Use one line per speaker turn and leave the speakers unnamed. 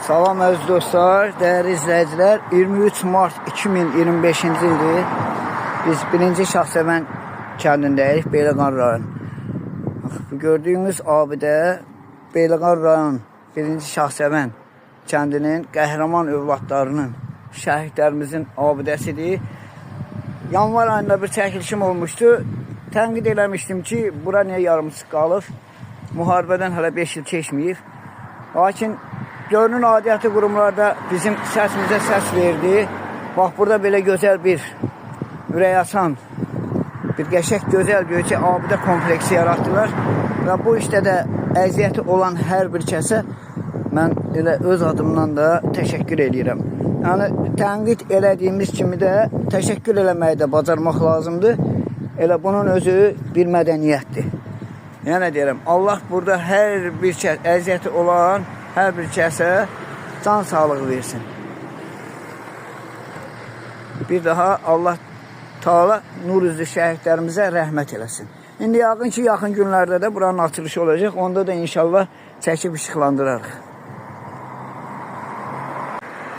Salam əziz dostlar, dəyərli izləyicilər. 23 mart 2025-ci ildir. Biz 1-ci Şahsevən kəndindəyik, Beyləqan rayon. Bu gördüyünüz abidə Beyləqan rayon 1-ci Şahsevən kəndinin qəhrəman övladlarının, şəhidlərimizin abidəsidir. Yanvar ayında bir çəkilişim olmuşdu. Tənqid eləmişdim ki, bura niyə yarımçıq qalıb? Müharibədən hələ 5 il keçməyib. Lakin görünün adiyyəti qurumlarda bizim səsimizə səs verdi. Bax, burada belə gözəl bir ürək açan, bir qəşək gözəl göyçək abidə kompleksi yaratdılar. Və bu işdə də əziyyəti olan hər bir kəsə mən elə öz adımdan da təşəkkür edirəm. Yəni, tənqid elədiyimiz kimi də təşəkkür eləməyi də bacarmaq lazımdır. Elə bunun özü bir mədəniyyətdir. Yəni deyirəm, Allah burada hər bir kəs, əziyyəti olan hər bir kəsə can sağlığı versin. Bir daha Allah Taala nur üzlü şəhidlərimizə rəhmət eləsin. İndi yaqın ki, yaxın günlərdə də buranın açılışı olacaq. Onda da inşallah çəkib işıqlandırarıq.